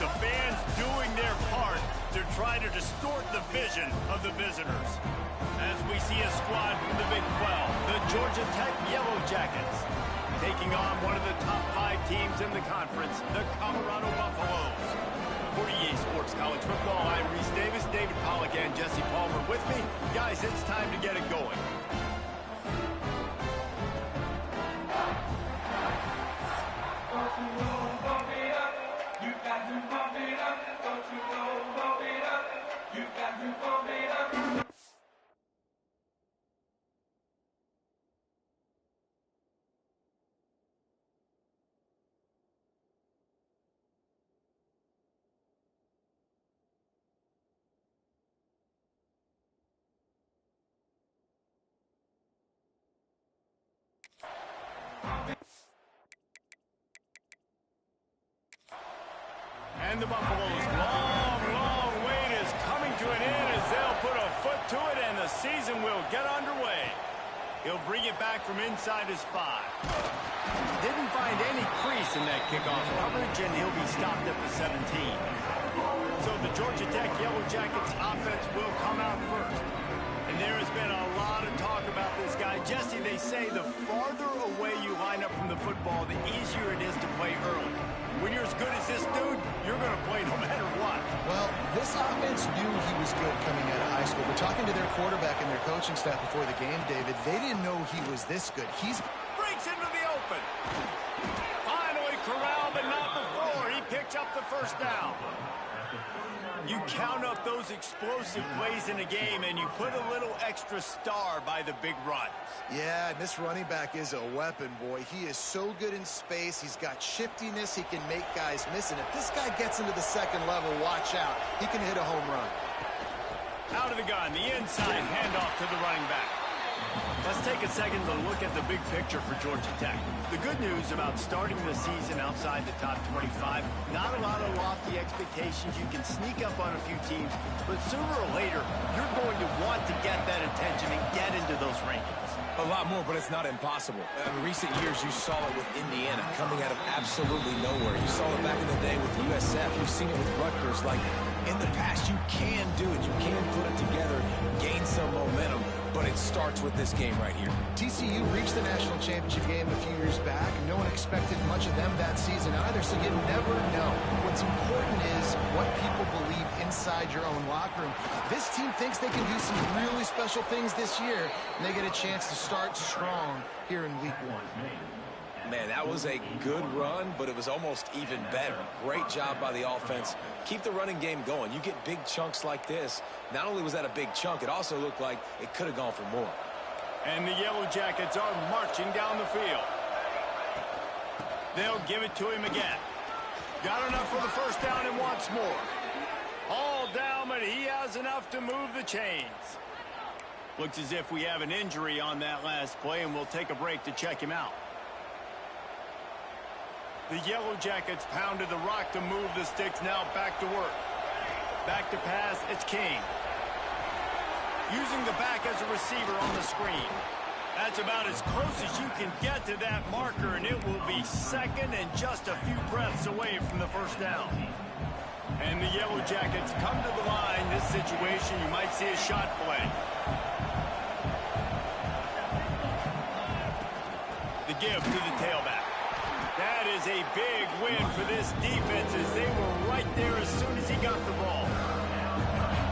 The fans doing their part to try to distort the vision of the visitors. As we see a squad from the Big 12, the Georgia Tech Yellow Jackets, taking on one of the top 5 teams in the conference, the Colorado Buffaloes. For EA Sports College Football, I'm Reese Davis, David Pollack, and Jesse Palmer with me. Guys, it's time to get it going. And the Buffaloes' long wait is coming to an end as they'll put a foot to it and the season will get underway. He'll bring it back from inside his 5. Didn't find any crease in that kickoff coverage, and he'll be stopped at the 17. So the Georgia Tech Yellow Jackets offense will come out first. And there has been a lot of talk about this guy. Jesse, they say the farther away you line up from the football, the easier it is to play early. When you're as good as this dude, you're going to play no matter what. Well, this offense knew he was good coming out of high school. We're talking to their quarterback and their coaching staff before the game, David. They didn't know he was this good. Breaks into the open. Finally corralled, but not before. He picks up the first down. You count up those explosive plays in a game, and you put a little extra star by the big runs. Yeah, and this running back is a weapon, boy. He is so good in space. He's got shiftiness. He can make guys miss. And if this guy gets into the second level, watch out. He can hit a home run. Out of the gun, the inside handoff to the running back. Let's take a second to look at the big picture for Georgia Tech. The good news about starting the season outside the top 25, not a lot of lofty expectations. You can sneak up on a few teams, but sooner or later, you're going to want to get that attention and get into those rankings. A lot more, but it's not impossible. In recent years, you saw it with Indiana coming out of absolutely nowhere. You saw it back in the day with USF. You've seen it with Rutgers. Like, in the past, you can do it. You can put it together, gain some momentum, but it starts with this game right here. TCU reached the national championship game a few years back. No one expected much of them that season either, so you never know. What's important is what people believe inside your own locker room. This team thinks they can do some really special things this year, and they get a chance to start strong here in week 1. Man, that was a good run, but it was almost even better. Great job by the offense. Keep the running game going. You get big chunks like this. Not only was that a big chunk, it also looked like it could have gone for more. And the Yellow Jackets are marching down the field. They'll give it to him again. Got enough for the first down and wants more. All down, but he has enough to move the chains. Looks as if we have an injury on that last play, and we'll take a break to check him out. The Yellow Jackets pounded the rock to move the sticks. Now back to work. Back to pass, it's King. Using the back as a receiver on the screen. That's about as close as you can get to that marker, and it will be second and just a few breaths away from the first down. And the Yellow Jackets come to the line. This situation, you might see a shot play. The give to the tailback. That is a big win for this defense as they were right there as soon as he got the ball.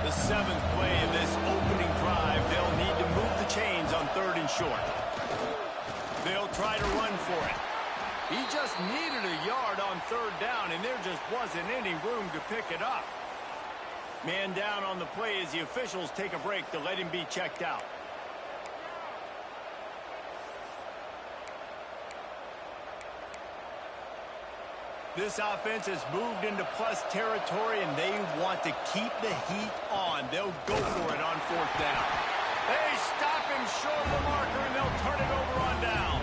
The 7th play of this opening drive, they'll need to move the chains on 3rd and short. They'll try to run for it. He just needed a yard on 3rd down, and there just wasn't any room to pick it up. Man down on the play as the officials take a break to let him be checked out. This offense has moved into plus territory, and they want to keep the heat on. They'll go for it on 4th down. They stop him short of the marker, and they'll turn it over on down.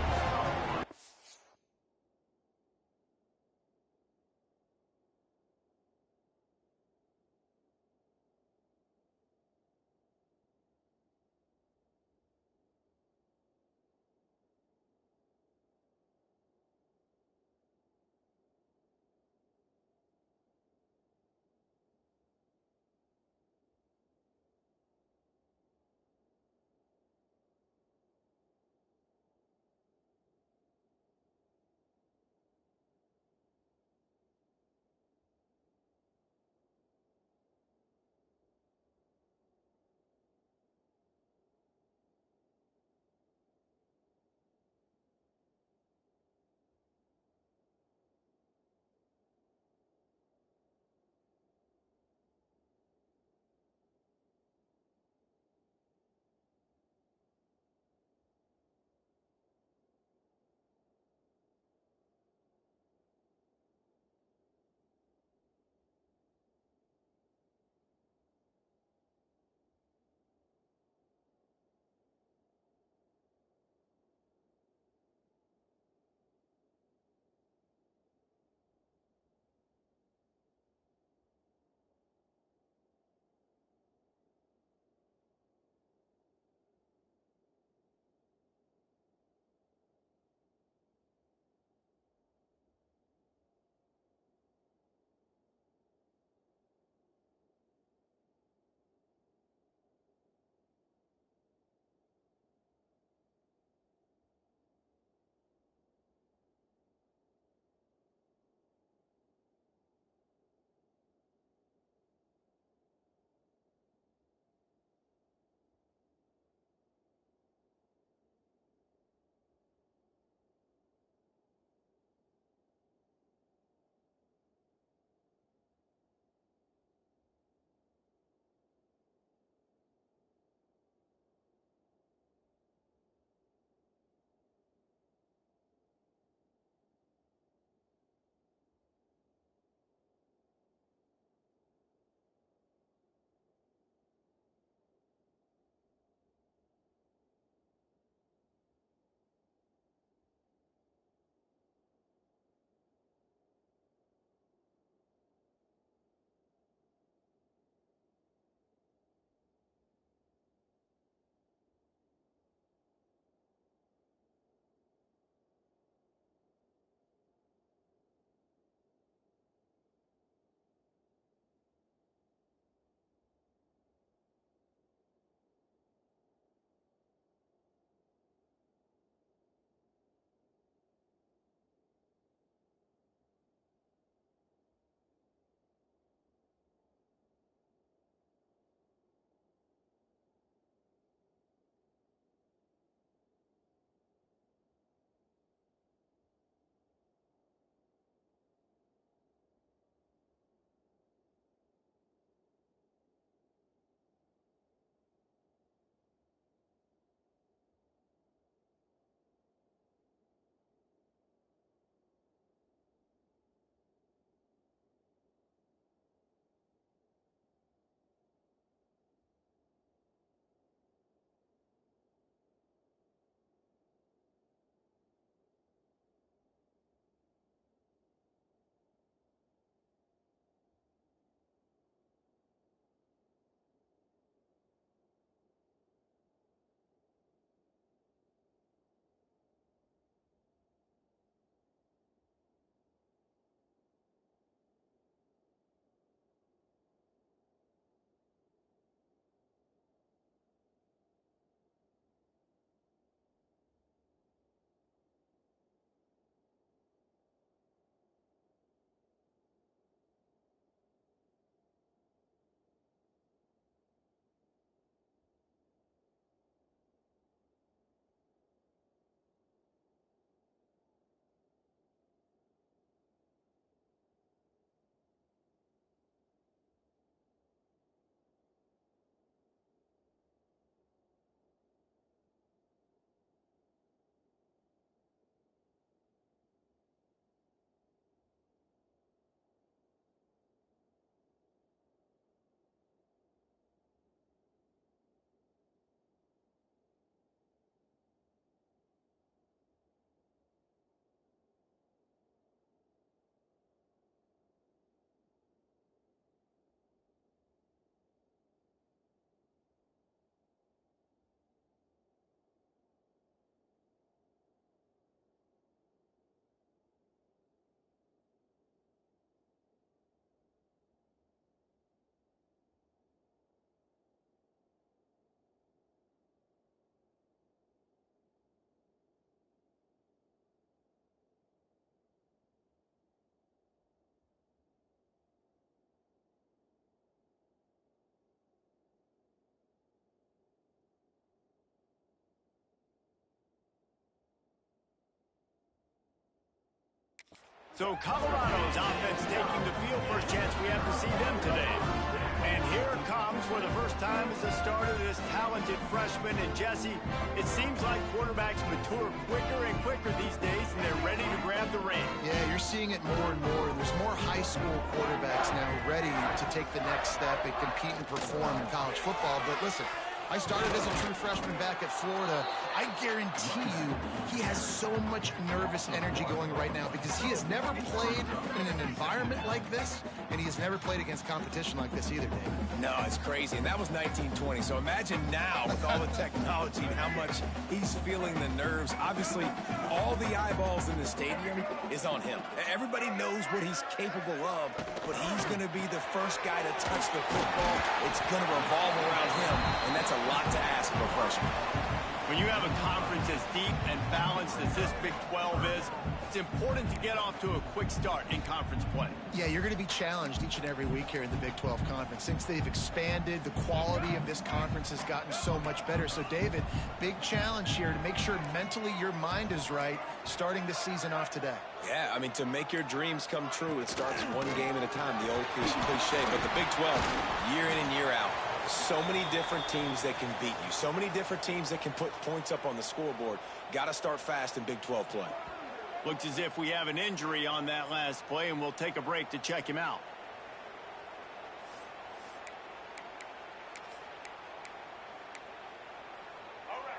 So Colorado's offense taking the field. First chance we have to see them today. And here it comes for the first time as the start of this talented freshman. And Jesse, it seems like quarterbacks mature quicker and quicker these days, and they're ready to grab the reins. Yeah, you're seeing it more and more. There's more high school quarterbacks now ready to take the next step and compete and perform in college football. But listen, I started as a true freshman back at Florida. I guarantee you he has so much nervous energy going right now because he has never played in an environment like this, and he has never played against competition like this either, David. No, it's crazy, and that was 1920. So imagine now with all the technology and how much he's feeling the nerves. Obviously, all the eyeballs in the stadium is on him. Everybody knows what he's capable of, but he's going to be the first guy to touch the football. It's going to revolve around him, and that's a lot to ask of a freshman. When you have a conference as deep and balanced as this Big 12 is, it's important to get off to a quick start in conference play. Yeah, you're going to be challenged each and every week here in the Big 12 Conference. Since they've expanded, the quality of this conference has gotten so much better. So, David, big challenge here to make sure mentally your mind is right starting this season off today. Yeah, I mean, to make your dreams come true, it starts one game at a time, the old cliche. But the Big 12, year in and year out, so many different teams that can beat you. So many different teams that can put points up on the scoreboard. Got to start fast in Big 12 play. Looks as if we have an injury on that last play, and we'll take a break to check him out.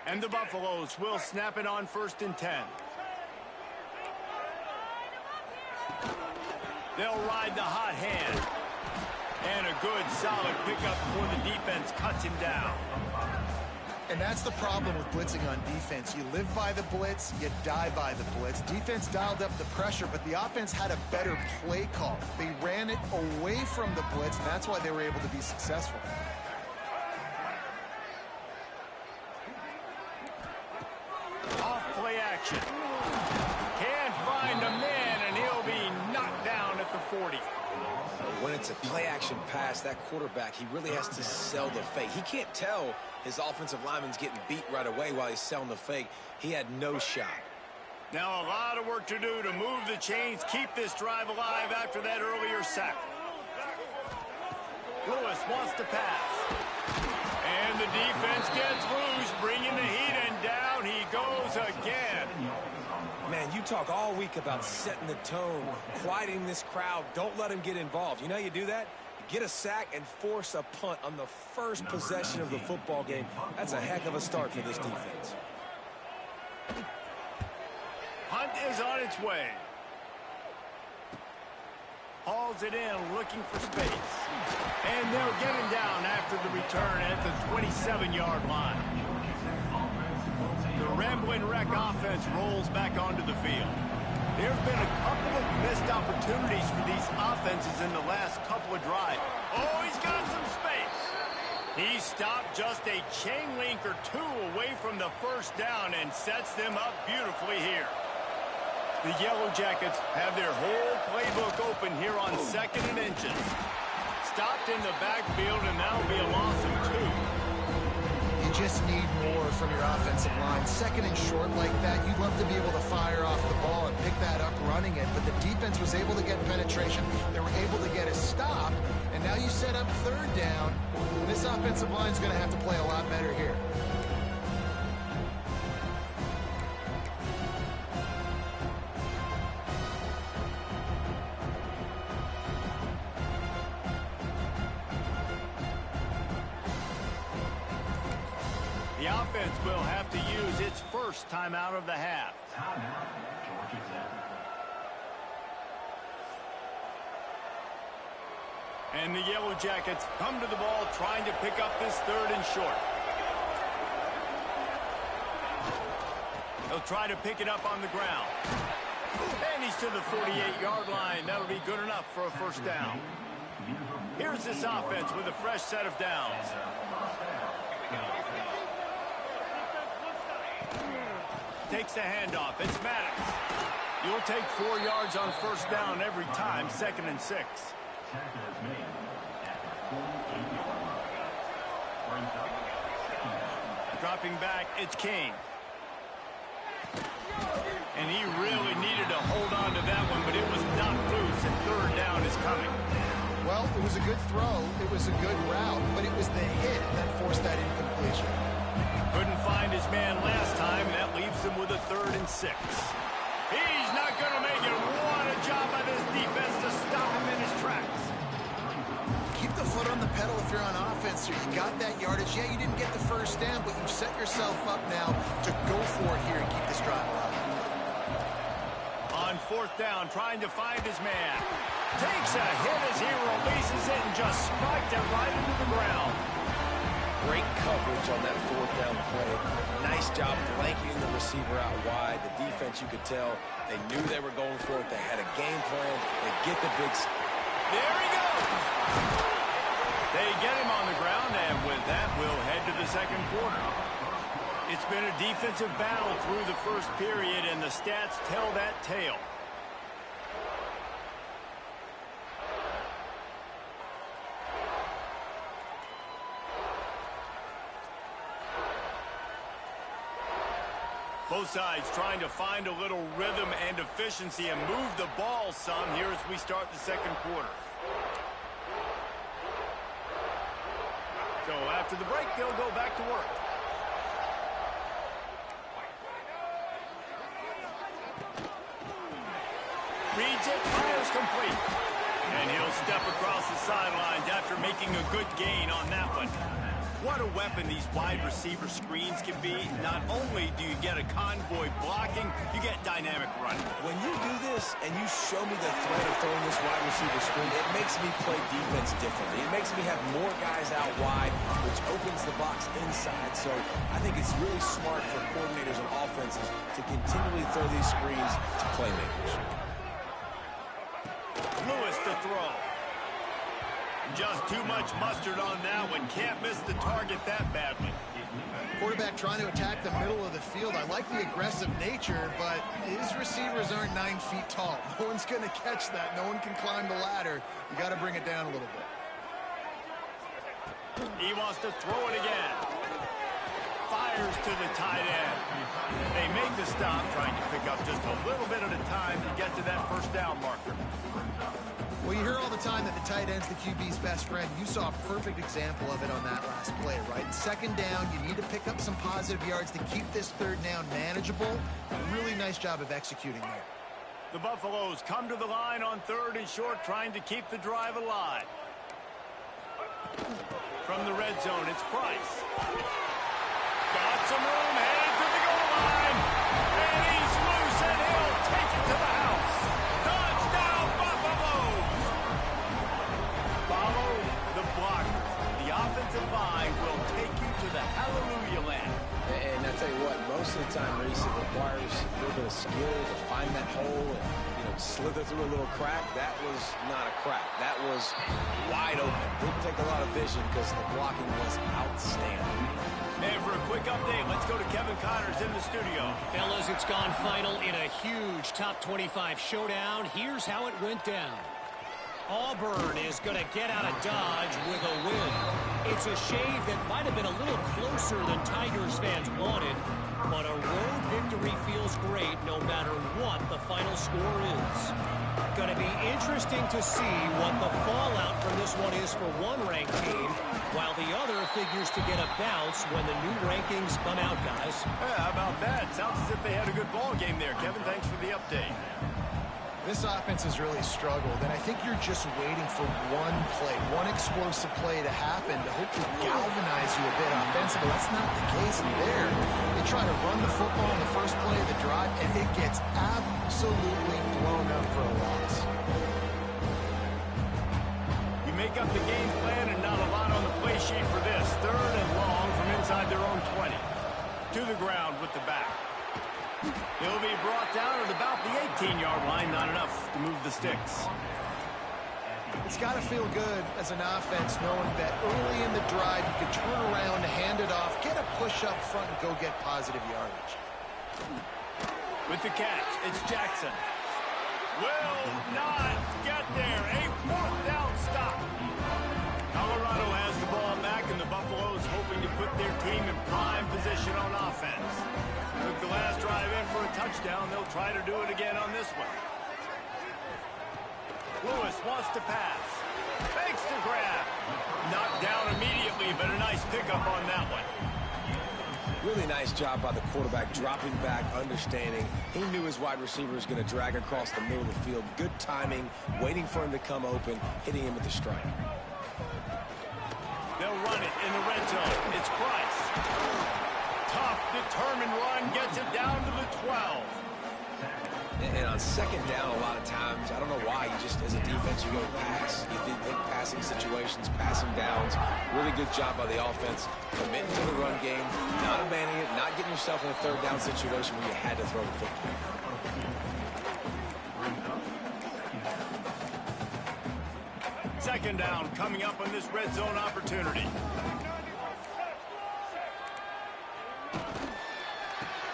And the Buffaloes will snap it on 1st and 10. They'll ride the hot hand. And a good, solid pickup before the defense cuts him down. And that's the problem with blitzing on defense. You live by the blitz, you die by the blitz. Defense dialed up the pressure, but the offense had a better play call. They ran it away from the blitz, and that's why they were able to be successful. Off play action. Can't find a man, and he'll be knocked down at the 40. When it's a play-action pass, that quarterback, he really has to sell the fake. He can't tell his offensive lineman's getting beat right away while he's selling the fake. He had no shot. Now a lot of work to do to move the chains, keep this drive alive after that earlier sack. Lewis wants to pass. And the defense gets loose, bringing the heat, and down he goes again. Man, you talk all week about setting the tone, quieting this crowd. Don't let him get involved. You know how you do that? Get a sack and force a punt on the first possession of the football game. That's a heck of a start for this defense. Punt is on its way. Hauls it in, looking for space. And they'll get him down after the return at the 27-yard line. The Rambling Wreck offense rolls back onto the field. There have been a couple of missed opportunities for these offenses in the last couple of drives. Oh, he's got some space. He stopped just a chain link or two away from the first down and sets them up beautifully here. The Yellow Jackets have their whole playbook open here on 2nd and inches. Stopped in the backfield, and that'll be a loss of 2. You just need more from your offensive line. 2nd and short like that, you'd love to be able to fire off the ball and pick that up running it, but the defense was able to get penetration. They were able to get a stop, and now you set up 3rd down. This offensive line is going to have to play a lot better here. The offense will have to use its first timeout of the half. And the Yellow Jackets come to the ball trying to pick up this 3rd and short. They'll try to pick it up on the ground. And he's to the 48-yard line. That'll be good enough for a first down. Here's this offense with a fresh set of downs. Takes the handoff. It's Madden. You'll take 4 yards on first down every time. 2nd and 6. Dropping back, it's King. And he really needed to hold on to that one, but it was knocked loose, and third down is coming. Well, it was a good throw. It was a good route, but it was the hit that forced that incompletion. Couldn't find his man last time, and that leaves him with a 3rd and 6. He's not going to make it. What a job by this defense to stop him in his tracks. Keep the foot on the pedal if you're on offense here. You got that yardage. Yeah, you didn't get the first down, but you've set yourself up now to go for it here and keep this drive alive. On 4th down, trying to find his man. Takes a hit as he releases it and just spiked it right into the ground. Great coverage on that 4th down play. Nice job blanketing the receiver out wide. The defense, you could tell, they knew they were going for it. They had a game plan. They get the big... There he goes! They get him on the ground, and with that, we'll head to the 2nd quarter. It's been a defensive battle through the first period, and the stats tell that tale. Both sides trying to find a little rhythm and efficiency and move the ball some here as we start the 2nd quarter. So after the break, they'll go back to work. Reads it, fires complete. And he'll step across the sidelines after making a good gain on that one. What a weapon these wide receiver screens can be. Not only do you get a convoy blocking, you get dynamic running. When you do this and you show me the threat of throwing this wide receiver screen, it makes me play defense differently. It makes me have more guys out wide, which opens the box inside. So I think it's really smart for coordinators and offenses to continually throw these screens to playmakers. Lewis to throw. Just too much mustard on that one. Can't miss the target that badly. Quarterback trying to attack the middle of the field. I like the aggressive nature, but his receivers aren't 9 feet tall. No one's going to catch that. No one can climb the ladder. You got to bring it down a little bit. He wants to throw it again. Fires to the tight end. They make the stop, trying to pick up just a little bit at a time to get to that 1st down marker. Well, you hear all the time that the tight end's the QB's best friend. You saw a perfect example of it on that last play, right? 2nd down, you need to pick up some positive yards to keep this 3rd down manageable. Really nice job of executing there. The Buffaloes come to the line on 3rd and short, trying to keep the drive alive. From the red zone, it's Price. Got some room, headed to the goal line. And he's loose, and he'll take it to the house. Touchdown, Buffaloes! Follow the blockers. The offensive line will take you to the hallelujah land. And I tell you what, most of the time, Reese, it requires a little bit of skill to find that hole and, slither through a little crack. That was not a crack. That was wide open. Didn't take a lot of vision because the blocking was outstanding. And for a quick update, let's go to Kevin Connors in the studio. Fellas, it's gone final in a huge top 25 showdown. Here's how it went down. Auburn is going to get out of Dodge with a win. It's a shave that might have been a little closer than Tigers fans wanted, but a road victory feels great no matter what the final score is. Going to be interesting to see what the fallout from this one is for one ranked team, while the other figures to get a bounce when the new rankings come out, guys. Yeah, how about that? Sounds as if they had a good ball game there. Kevin, thanks for the update. This offense has really struggled, and I think you're just waiting for one play, one explosive play to happen to hopefully galvanize you a bit offensively. That's not the case there. They try to run the football on the first play of the drive, and it gets absolutely blown up for a loss. You make up the game plan and not a lot on the play sheet for this. 3rd and long from inside their own 20. To the ground with the back. He'll be brought down at about the 18-yard line. Not enough to move the sticks. It's got to feel good as an offense knowing that early in the drive you can turn around, hand it off, get a push up front, and go get positive yardage. With the catch, it's Jackson. Will not get there. A 4th down stop. Colorado has the ball back, and the Buffaloes hoping to put their team in prime position on offense. Took the last drive in for a touchdown. They'll try try to do it again on this one. Lewis wants to pass. Fakes the grab. Knocked down immediately, but a nice pickup on that one. Really nice job by the quarterback, dropping back, understanding. He knew his wide receiver was going to drag across the middle of the field. Good timing, waiting for him to come open, hitting him with the strike. They'll run it in the red zone. It's Price. Tough, determined run, gets it down to the 12. And on second down, a lot of times, I don't know why, you just, as a defense, you go pass. You think passing situations, passing downs. Really good job by the offense, committing to the run game, not abandoning it, not getting yourself in a third down situation where you had to throw the football. Second down coming up on this red zone opportunity.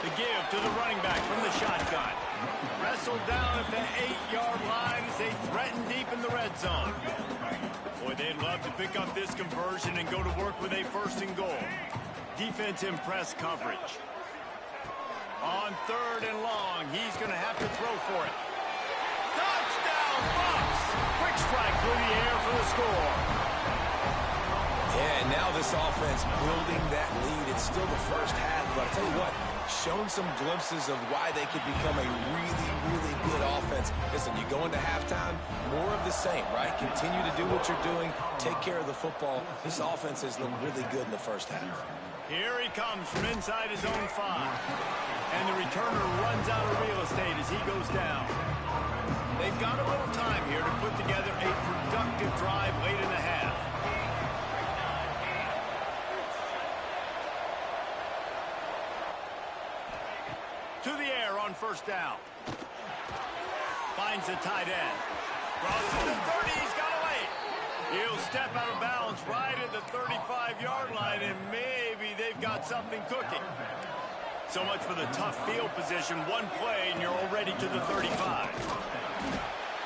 The give to the running back from the shotgun. Wrestled down at the 8-yard line as they threaten deep in the red zone. Boy, they'd love to pick up this conversion and go to work with a first and goal. Defense in press coverage. On third and long, he's going to have to throw for it. Touchdown, Bucks! Quick strike through the air for the score. Yeah, and now this offense building that lead. It's still the first half, but I'll tell you what, shown some glimpses of why they could become a really, really good offense. Listen, you go into halftime, more of the same, right? Continue to do what you're doing, take care of the football. This offense has looked really good in the first half. Here he comes from inside his own 5. And the returner runs out of real estate as he goes down. They've got a little time here to put together a productive drive late in the half. To the air on first down. Finds the tight end. Crosses the 30, he's got away. He'll step out of bounds right at the 35-yard line, and maybe they've got something cooking. So much for the tough field position. One play, and you're already to the 35.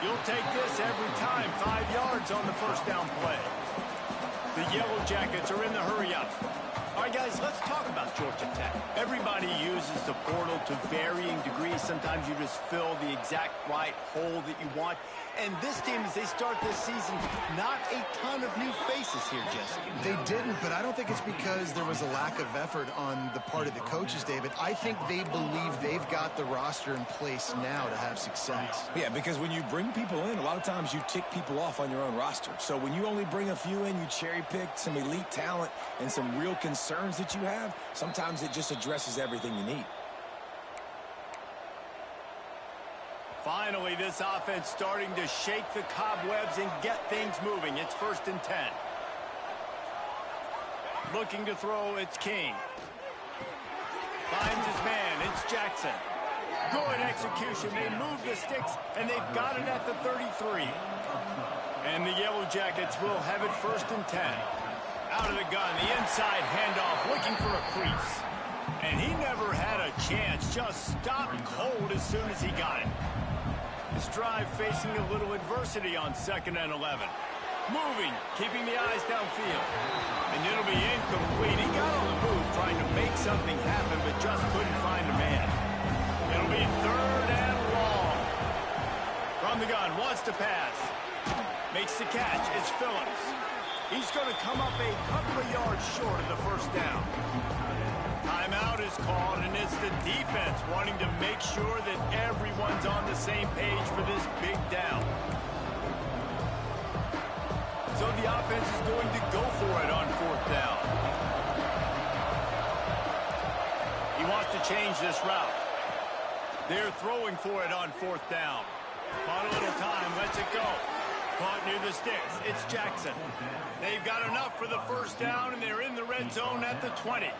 You'll take this every time. 5 yards on the first down play. The Yellow Jackets are in the hurry-up. All right, guys, let's talk about Georgia Tech. Everybody uses the portal to varying degrees. Sometimes you just fill the exact right hole that you want. And this team, as they start this season, not a ton of new faces here, Jesse. They didn't, but I don't think it's because there was a lack of effort on the part of the coaches, David. I think they believe they've got the roster in place now to have success. Yeah, because when you bring people in, a lot of times you tick people off on your own roster. So when you only bring a few in, you cherry-pick some elite talent and some real concerns that you have, sometimes it just addresses everything you need. Finally, this offense starting to shake the cobwebs and get things moving. It's 1st and 10. Looking to throw, it's King. Finds his man, it's Jackson. Good execution. They move the sticks, and they've got it at the 33. And the Yellow Jackets will have it 1st and 10. Out of the gun, the inside handoff, looking for a crease. And he never had a chance, just stopped cold as soon as he got it. This drive facing a little adversity on 2nd and 11. Moving, keeping the eyes downfield. And it'll be incomplete. He got on the move trying to make something happen, but just couldn't find a man. It'll be 3rd and long. From the gun, wants to pass. Makes the catch, it's Phillips. He's going to come up a couple of yards short of the first down. Timeout is called, and it's the defense wanting to make sure that everyone's on the same page for this big down. So the offense is going to go for it on 4th down. He wants to change this route. They're throwing for it on 4th down. Bought a little time, lets it go. Caught near the sticks. It's Jackson. They've got enough for the first down, and they're in the red zone at the 20.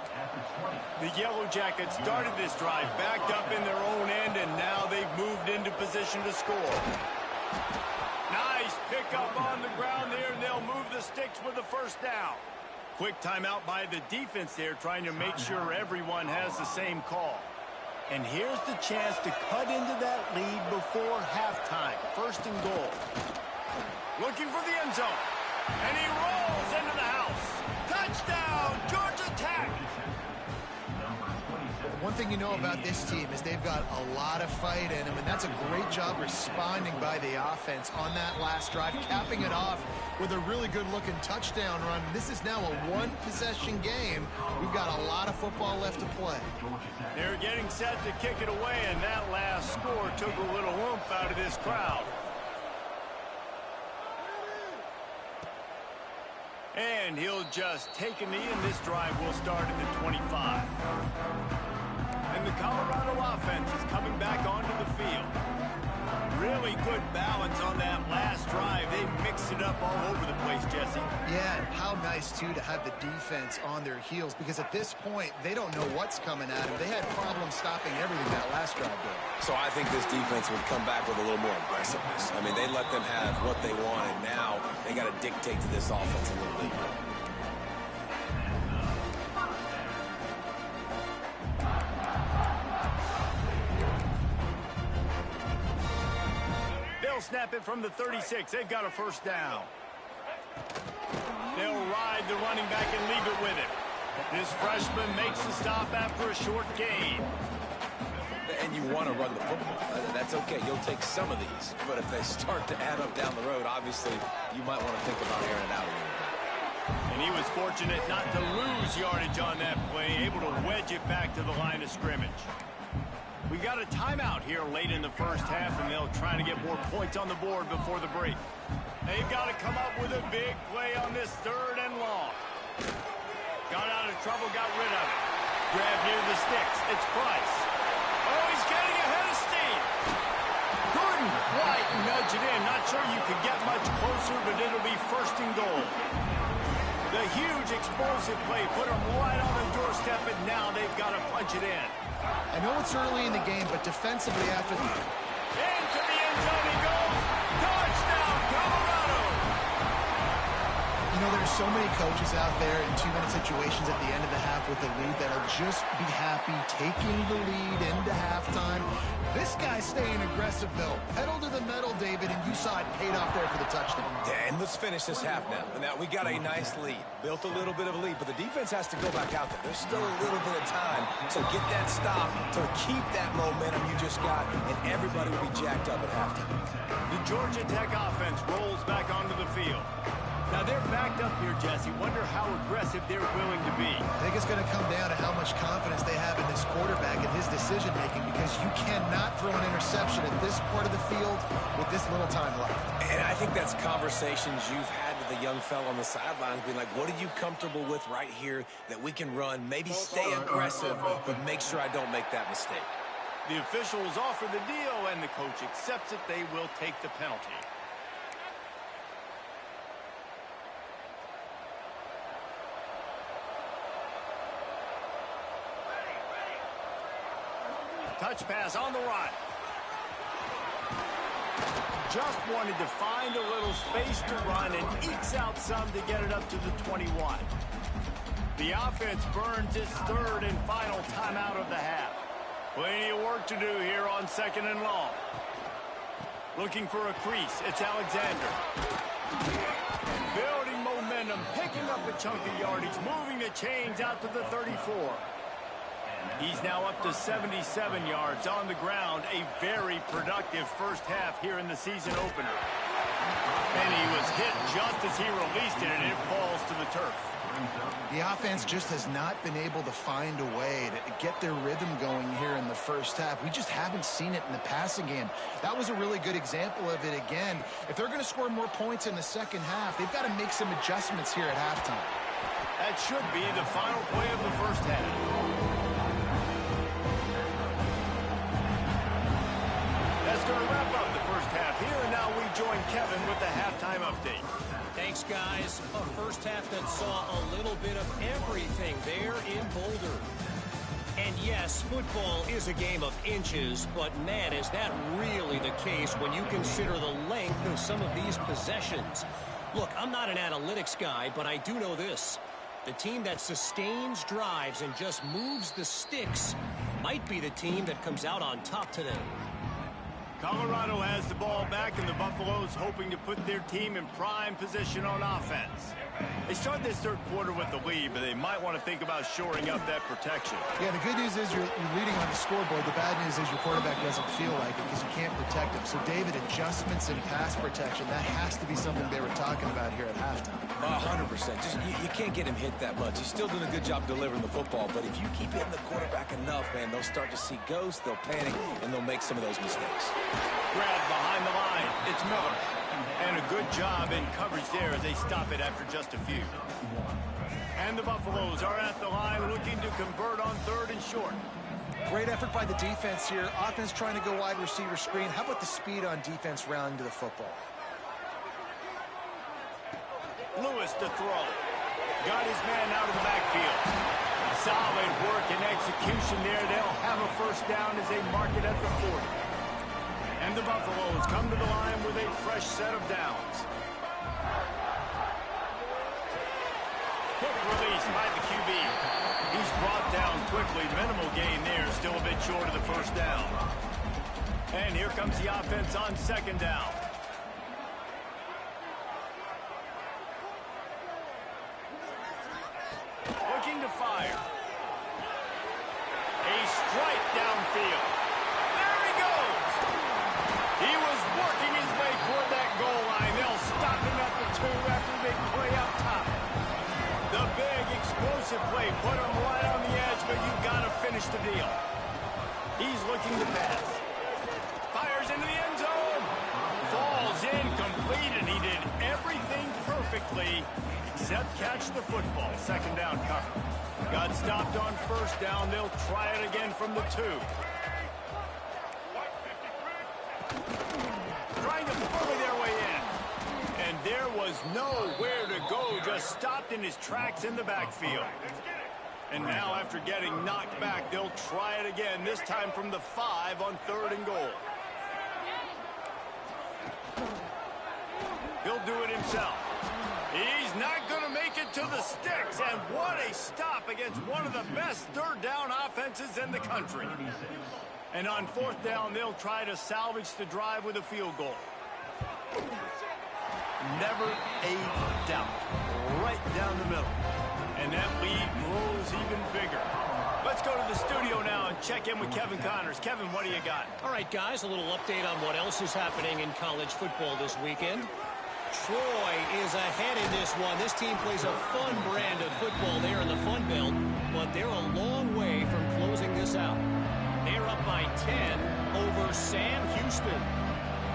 The Yellow Jackets started this drive, backed up in their own end, and now they've moved into position to score. Nice pickup on the ground there, and they'll move the sticks with the first down. Quick timeout by the defense there, trying to make sure everyone has the same call. And here's the chance to cut into that lead before halftime. 1st and goal. Looking for the end zone. And he rolls into the house. Touchdown, Georgia Tech. One thing you know about this team is they've got a lot of fight in them, and that's a great job responding by the offense on that last drive, capping it off with a really good-looking touchdown run. This is now a one-possession game. We've got a lot of football left to play. They're getting set to kick it away, and that last score took a little oomph out of this crowd. And he'll just take a knee, and this drive will start at the 25. And the Colorado offense is coming back onto the field. Really good balance on that last drive. They mixed it up all over the place, Jesse. Yeah, and how nice, too, to have the defense on their heels, because at this point, they don't know what's coming at them. They had problems stopping everything that last drive did. So I think this defense would come back with a little more aggressiveness. I mean, they let them have what they wanted. Now they got to dictate to this offense a little bit more. Snap it from the 36. They've got a first down. They'll ride the running back and leave it with him. This freshman makes the stop after a short gain. And you want to run the football. That's okay. You'll take some of these. But if they start to add up down the road, obviously, you might want to think about airing it out a little bit. And he was fortunate not to lose yardage on that play, able to wedge it back to the line of scrimmage. We got a timeout here late in the first half, and they'll try to get more points on the board before the break. They've got to come up with a big play on this 3rd and long. Got out of trouble, got rid of it. Grab near the sticks. It's Price. Oh, he's getting ahead of steam. Couldn't quite nudge it in. Not sure you could get much closer, but it'll be 1st and goal. The huge explosive play put them right on the doorstep, and now they've got to punch it in. I know it's early in the game, but defensively after the... Into the end zone he goes. Touchdown, Colorado! You know, there's so many coaches out there in 2-minute situations at the end of the half with the lead that'll just be happy taking the lead into halftime. This guy's staying aggressive, though. Pedal to the metal, David, and you saw it paid off there for the touchdown. Yeah, and let's finish this half now. Now, we got a nice lead. Built a little bit of a lead, but the defense has to go back out there. There's still a little bit of time. So get that stop to keep that momentum you just got, and everybody will be jacked up at halftime. The Georgia Tech offense rolls back onto the field. Now they're backed up here, Jesse. Wonder how aggressive they're willing to be. I think it's going to come down to how much confidence they have in this quarterback and his decision-making, because you cannot throw an interception at this part of the field with this little time left. And I think that's conversations you've had with the young fella on the sidelines, being like, what are you comfortable with right here that we can run? Maybe stay aggressive, but make sure I don't make that mistake. The officials offer the deal, and the coach accepts it. They will take the penalty. Touch pass on the run. Just wanted to find a little space to run and ekes out some to get it up to the 21. The offense burns its 3rd and final timeout of the half. Plenty of work to do here on 2nd and long. Looking for a crease. It's Alexander. Building momentum, picking up a chunk of yardage, moving the chains out to the 34. He's now up to 77 yards on the ground. A very productive first half here in the season opener. And he was hit just as he released it, and it falls to the turf. The offense just has not been able to find a way to get their rhythm going here in the first half. We just haven't seen it in the passing game. That was a really good example of it again. If they're going to score more points in the second half, they've got to make some adjustments here at halftime. That should be the final play of the first half. That's going to wrap up the first half here, and now we join Kevin with the halftime update. Thanks, guys. A first half that saw a little bit of everything there in Boulder. And yes, football is a game of inches, but man, is that really the case when you consider the length of some of these possessions. Look, I'm not an analytics guy, but I do know this. The team that sustains drives and just moves the sticks might be the team that comes out on top today. Colorado has the ball back, and the Buffaloes hoping to put their team in prime position on offense. They start this third quarter with the lead, but they might want to think about shoring up that protection. Yeah, the good news is you're leading on the scoreboard. The bad news is your quarterback doesn't feel like it because you can't protect him. So, David, adjustments in pass protection, that has to be something they were talking about here at halftime. 100%. Just you can't get him hit that much. He's still doing a good job delivering the football, but if you keep hitting the quarterback enough, man, they'll start to see ghosts, they'll panic, and they'll make some of those mistakes. Grab behind the line. It's Miller. And a good job in coverage there as they stop it after just a few. And the Buffaloes are at the line looking to convert on third and short. Great effort by the defense here. Offense trying to go wide receiver screen. How about the speed on defense rallying to the football? Lewis to throw. Got his man out of the backfield. Solid work and execution there. They'll have a first down as they mark it at the 40. And the Buffaloes come to the line with a fresh set of downs. Quick release by the QB. He's brought down quickly. Minimal gain there. Still a bit short of the first down. And here comes the offense on second down. Looking to fire. A strike downfield. There he goes. He was working his way toward that goal line. They'll stop him at the 2 after the big play up top. The big explosive play put him right on the edge, but you've got to finish the deal. He's looking to pass. Fires into the end zone. Falls incomplete, and he did everything perfectly except catch the football. Second down cover. Got stopped on first down. They'll try it again from the 2. Trying to bully their way in. And there was nowhere to go. Just stopped in his tracks in the backfield. And now after getting knocked back, they'll try it again. This time from the 5 on third and goal. He'll do it himself. He's not going to make it to the sticks. And what a stop against one of the best third down offenses in the country. And on fourth down, they'll try to salvage the drive with a field goal. Never a doubt. Right down the middle. And that lead grows even bigger. Let's go to the studio now and check in with Kevin Connors. Kevin, what do you got? All right, guys, a little update on what else is happening in college football this weekend. Troy is ahead in this one. This team plays a fun brand of football there in the Fun Belt, but they're a long way from closing this out. They're up by 10 over Sam Houston.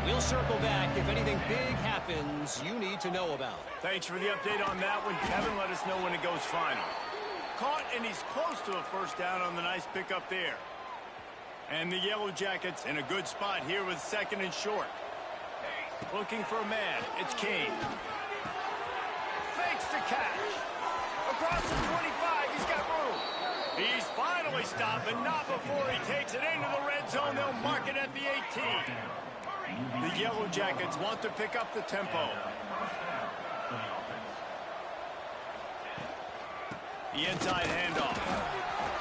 We'll circle back if anything big happens you need to know about. Thanks for the update on that one, Kevin. Let us know when it goes final. Caught, and he's close to a first down on the nice pickup there. And the Yellow Jackets in a good spot here with second and short. Looking for a man. It's Kane. Makes the catch. Across the 25, he's got room. He's finally stopped, but not before he takes it into the red zone. They'll mark it at the 18. The Yellow Jackets want to pick up the tempo. The inside handoff.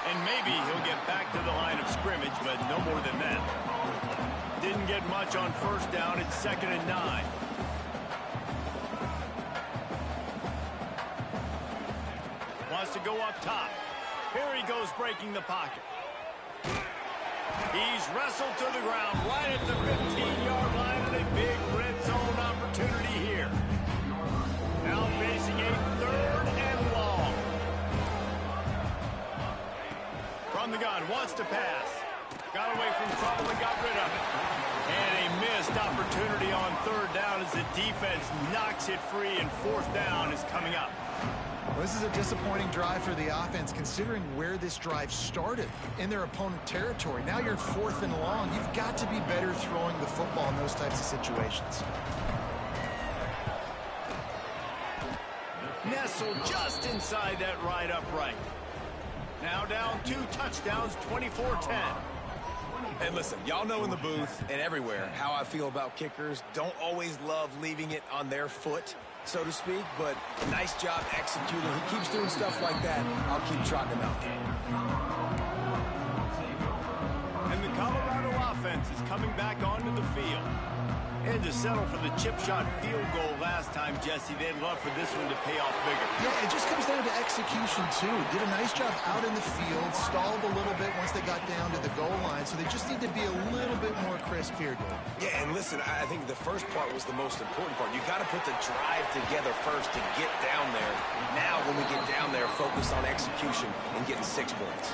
And maybe he'll get back to the line of scrimmage, but no more than that. Didn't get much on first down. It's 2nd and 9. Wants to go up top. Here he goes breaking the pocket. He's wrestled to the ground right at the 15-yard line, and a big red zone opportunity here. Now facing a 3rd and long. From the gun, wants to pass. Got away from trouble and got rid of it. And a missed opportunity on 3rd down as the defense knocks it free, and 4th down is coming up. Well, this is a disappointing drive for the offense, considering where this drive started, in their opponent territory. Now you're 4th and long. You've got to be better throwing the football in those types of situations. Nestled just inside that right upright. Now down 2 touchdowns, 24-10. And listen, y'all know in the booth and everywhere how I feel about kickers. Don't always love leaving it on their foot, so to speak, but nice job executing. He keeps doing stuff like that. I'll keep trotting him out. And the Colorado offense is coming back onto the field. They had to settle for the chip shot field goal last time, Jesse. They'd love for this one to pay off bigger. Yeah, it just comes down to execution, too. Did a nice job out in the field, stalled a little bit once they got down to the goal line, so they just need to be a little bit more crisp here, Dave. Yeah, and listen, I think the first part was the most important part. You got to put the drive together first to get down there. Now, when we get down there, focus on execution and getting 6 points.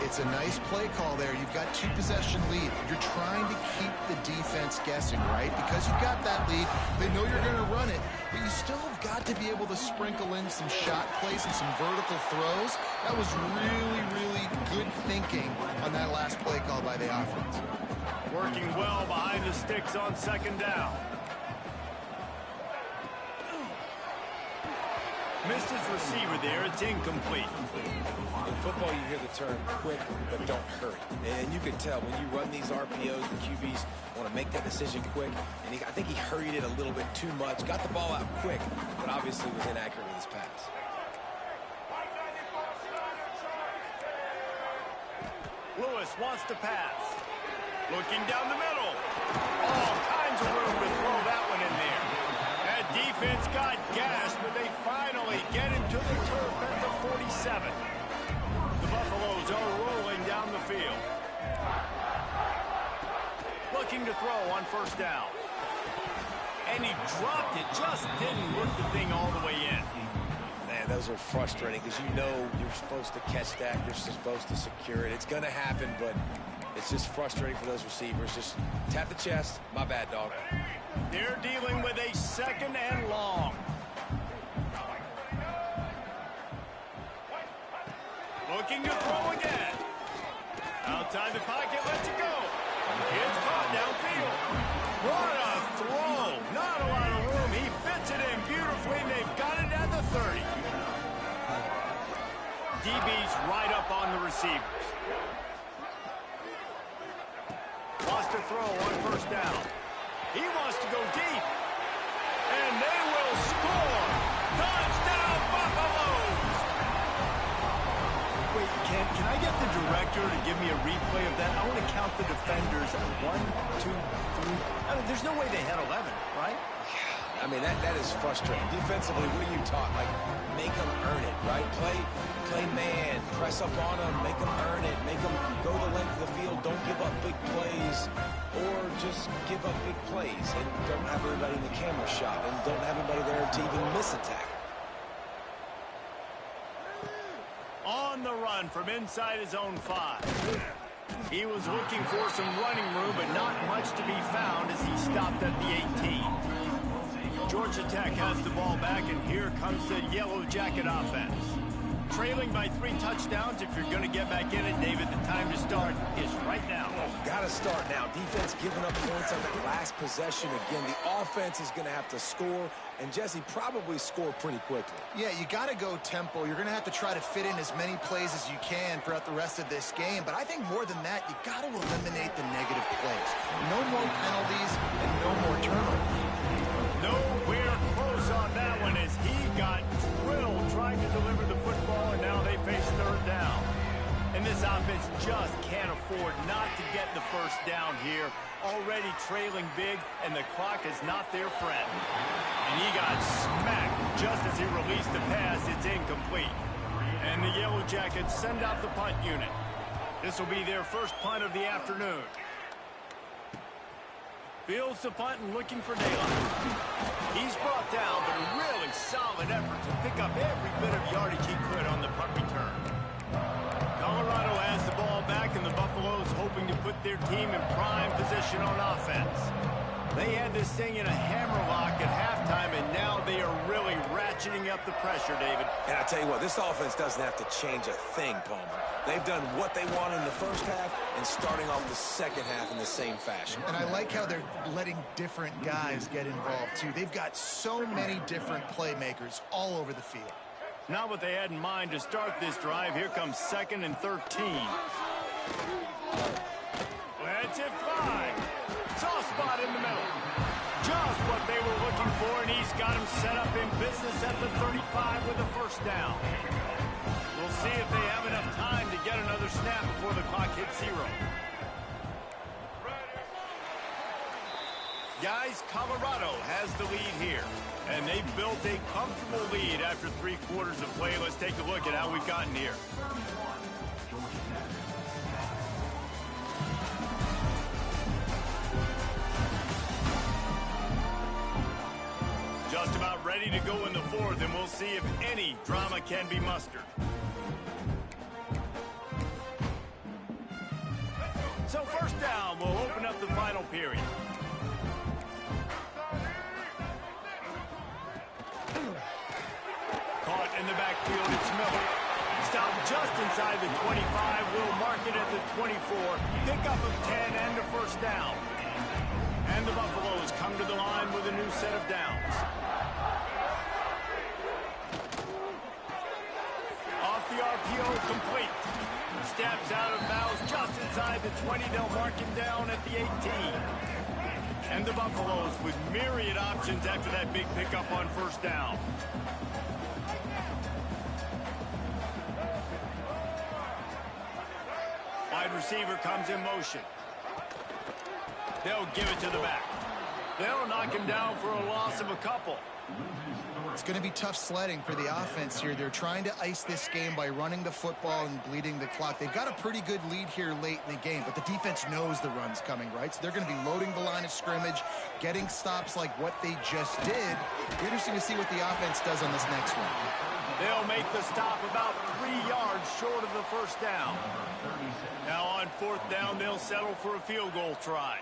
It's a nice play call there. You've got 2-possession lead. You're trying to keep the defense guessing, right? Because you've got that lead. They know you're going to run it, but you still have got to be able to sprinkle in some shot plays and some vertical throws. That was really, really good thinking on that last play call by the offense. Working well behind the sticks on second down. Missed his receiver there. It's incomplete. In football, you hear the term quick, but don't hurry. And you can tell when you run these RPOs, the QBs want to make that decision quick. And I think he hurried it a little bit too much. Got the ball out quick, but obviously was inaccurate with his pass. Lewis wants to pass. Looking down the middle. All kinds of room to throw that one in there. That defense got gashed, but they finally get him to the turf at the 47. The Buffaloes are rolling down the field. Looking to throw on first down. And he dropped it. Just didn't work the thing all the way in. Man, those are frustrating because you know you're supposed to catch that. You're supposed to secure it. It's going to happen, but it's just frustrating for those receivers. Just tap the chest. My bad, dog. They're dealing with a second and long. Looking to throw again. Outside the pocket, lets it go. It's caught downfield. What a throw. Not a lot of room. He fits it in beautifully, and they've got it at the 30. DB's right up on the receivers. Wants to throw on first down. He wants to go deep. And they will score. Touchdown, Buffaloes! Wait, can I get the director to give me a replay of that? I want to count the defenders. 1, 2, 3. I mean, there's no way they had 11, right? I mean, that is frustrating. Defensively, what are you taught? Like, make them earn it, right? Play man, press up on them, make them earn it, make them go the length of the field, don't give up big plays, or just give up big plays and don't have everybody in the camera shot and don't have anybody there to even miss a tackle. On the run from inside his own 5. He was looking for some running room, but not much to be found as he stopped at the 18. Georgia Tech has the ball back, and here comes the Yellow Jacket offense. Trailing by 3 touchdowns. If you're going to get back in it, David, the time to start is right now. Got to start now. Defense giving up points on that last possession. Again, the offense is going to have to score, and Jesse probably score pretty quickly. Yeah, you got to go tempo. You're going to have to try to fit in as many plays as you can throughout the rest of this game. But I think more than that, you got to eliminate the negative plays. No more penalties and no more turnovers. Nowhere close on that one as he got drilled trying to deliver the football, and now they face third down. And this offense just can't afford not to get the first down here. Already trailing big, and the clock is not their friend. And he got smacked just as he released the pass. It's incomplete. And the Yellow Jackets send out the punt unit. This will be their first punt of the afternoon. Fields the punt and looking for daylight. He's brought down, but a really solid effort to pick up every bit of yardage he could on the punt return. Colorado has the ball back, and the Buffaloes hoping to put their team in prime position on offense. They had this thing in a hammerlock at halftime, and now they are really ratcheting up the pressure, David. And I tell you what, this offense doesn't have to change a thing, Palmer. They've done what they want in the first half and starting off the second half in the same fashion. And I like how they're letting different guys get involved, too. They've got so many different playmakers all over the field. Not what they had in mind to start this drive. Here comes 2nd and 13. Let's it fly. Soft spot in the middle. Just what they were looking for, and he's got him set up in business at the 35 with a first down. We'll see if they have enough time to get another snap before the clock hits 0. Guys, Colorado has the lead here, and they've built a comfortable lead after 3 quarters of play. Let's take a look at how we've gotten here. Just about ready to go in the 4th, and we'll see if any drama can be mustered. So first down, we'll open up the final period. Caught in the backfield, it's Miller. Stopped just inside the 25, will mark it at the 24. Pickup of 10 and a first down. And the Buffaloes come to the line with a new set of downs. Off the RPO, complete. Steps out of bounds just inside the 20. They'll mark him down at the 18. And the Buffaloes with myriad options after that big pickup on first down. Wide receiver comes in motion. They'll give it to the back. They'll knock him down for a loss of a couple. It's going to be tough sledding for the offense here. They're trying to ice this game by running the football and bleeding the clock. They've got a pretty good lead here late in the game, but the defense knows the run's coming, right? So they're going to be loading the line of scrimmage, getting stops like what they just did. Interesting to see what the offense does on this next one. They'll make the stop about 3 yards short of the first down. Now on 4th down, they'll settle for a field goal try.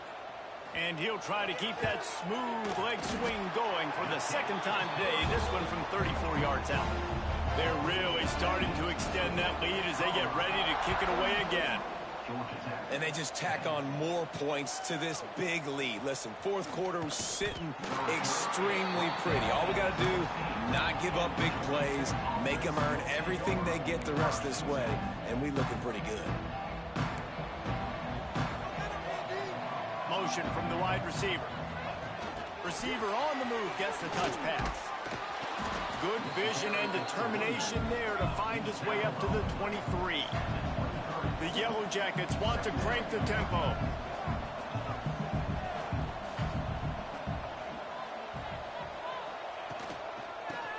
And he'll try to keep that smooth leg swing going for the 2nd time today, this one from 34 yards out. They're really starting to extend that lead as they get ready to kick it away again. And they just tack on more points to this big lead. Listen, 4th quarter was sitting extremely pretty. All we got to do, not give up big plays, make them earn everything they get the rest this way, and we looking pretty good. Motion from the wide receiver. Receiver on the move gets the touch pass. Good vision and determination there to find his way up to the 23. The Yellow Jackets want to crank the tempo.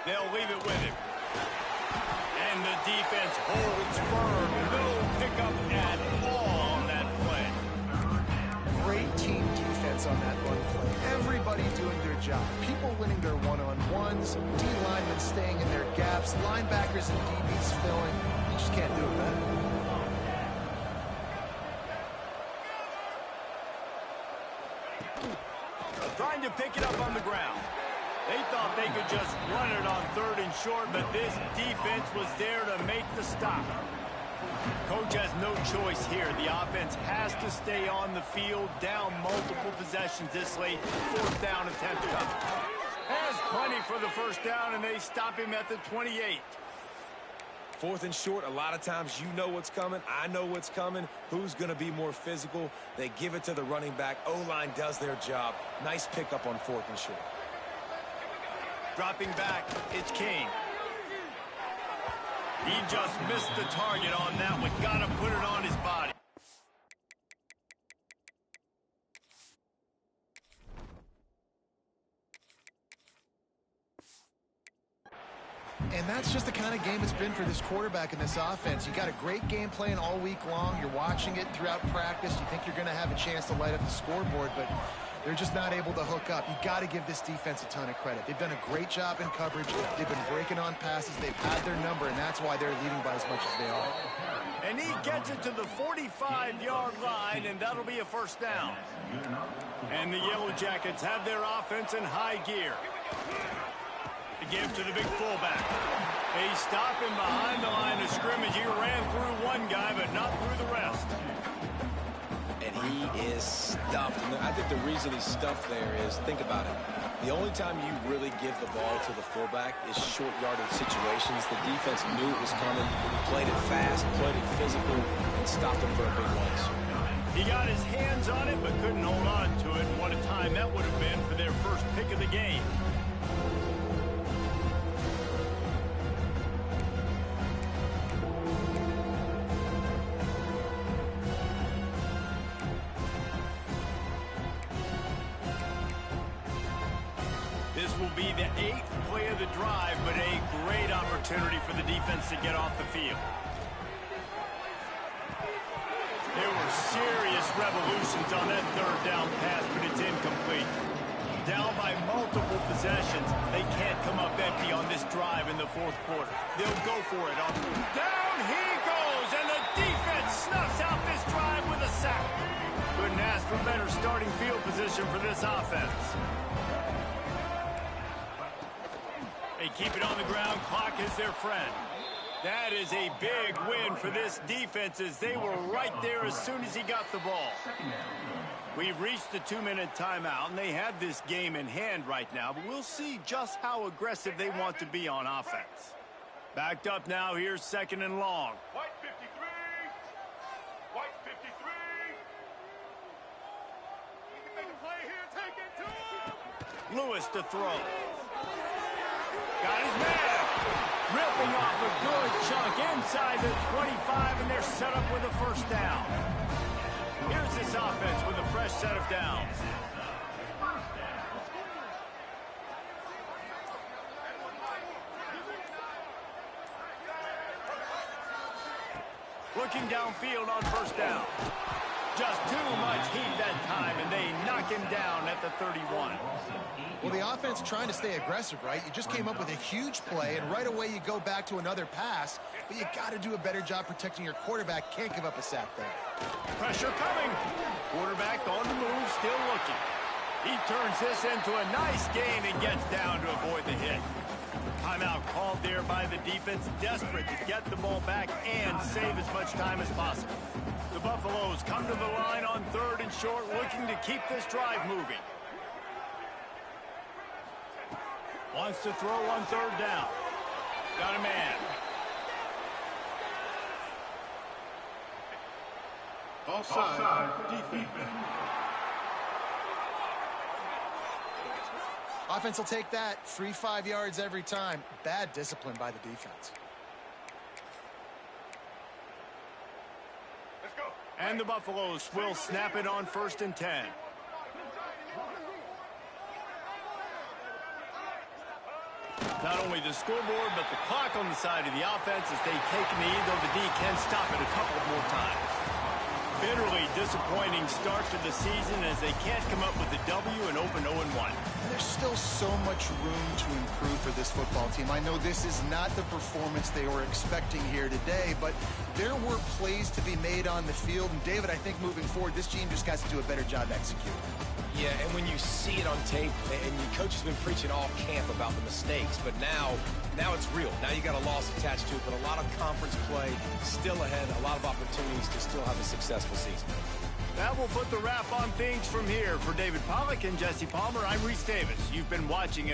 They'll leave it with him. And the defense holds firm. No pickup at all on that play. Great team defense on that run play. Everybody doing their job. People winning their one-on-ones, D-linemen staying in their gaps, linebackers and DBs filling. You just can't do it better. Trying to pick it up on the ground. They thought they could just run it on 3rd and short, but this defense was there to make the stop. Coach has no choice here. The offense has to stay on the field, down multiple possessions this late. 4th down attempt coming. Has plenty for the first down, and they stop him at the 28. 4th and short, a lot of times you know what's coming. I know what's coming. Who's going to be more physical? They give it to the running back. O-line does their job. Nice pickup on 4th and short. Dropping back, it's King. He just missed the target on that one. Got to put it on his body. And that's just the kind of game it's been for this quarterback and this offense. You got a great game plan all week long. You're watching it throughout practice. You think you're going to have a chance to light up the scoreboard, but they're just not able to hook up. You got to give this defense a ton of credit. They've done a great job in coverage. They've been breaking on passes. They've had their number, and that's why they're leading by as much as they are. And he gets it to the 45-yard line, and that'll be a first down. And the Yellow Jackets have their offense in high gear. To give to the big fullback. They stop him behind the line of scrimmage. He ran through one guy, but not through the rest. And he is stuffed. And I think the reason he's stuffed there is, think about it. The only time you really give the ball to the fullback is short yardage situations. The defense knew it was coming, played it fast, played it physical, and stopped him for a big once. He got his hands on it, but couldn't hold on to it. And what a time that would have been for their first pick of the game. will be the 8th play of the drive, but a great opportunity for the defense to get off the field. There were serious revolutions on that third down pass, but it's incomplete. Down by multiple possessions, they can't come up empty on this drive in the fourth quarter. They'll go for it. Down he goes, and the defense snuffs out this drive with a sack. Couldn't ask for better starting field position for this offense. They keep it on the ground. Clock is their friend. That is a big win for this defense as they were right there as soon as he got the ball. We've reached the 2-minute timeout, and they have this game in hand right now, but we'll see just how aggressive they want to be on offense. Backed up now, here's 2nd and long. White 53. White 53. He can make a play here. Take it to him. Lewis to throw. Got his man. Ripping off a good chunk inside the 25, and they're set up with a first down. Here's this offense with a fresh set of downs. Looking downfield on first down. Just too much heat that time, and they knock him down at the 31. Well, the offense trying to stay aggressive, right? You just came up with a huge play, and right away you go back to another pass, but you got to do a better job protecting your quarterback. Can't give up a sack there. Pressure coming. Quarterback on the move, still looking. He turns this into a nice gain and gets down to avoid the hit. Timeout called there by the defense, desperate to get the ball back and save as much time as possible. The Buffaloes come to the line on 3rd and short, looking to keep this drive moving. Wants to throw on 3rd down. Got a man. Offside. Defense. Offense will take that. Free 5 yards every time. Bad discipline by the defense. Let's go. And the Buffaloes will snap it on 1st and 10. Not only the scoreboard, but the clock on the side of the offense as they take a knee, though the D can stop it a couple more times. Bitterly disappointing start to the season as they can't come up with a W and open 0-1. And there's still so much room to improve for this football team. I know this is not the performance they were expecting here today, but there were plays to be made on the field. And David, I think moving forward, this team just has to do a better job executing. Yeah, and when you see it on tape, and your coach has been preaching all camp about the mistakes, but now it's real. Now you got a loss attached to it, but a lot of conference play still ahead, a lot of opportunities to still have a successful season. That will put the wrap on things from here. For David Pollack and Jesse Palmer, I'm Reese Davis. You've been watching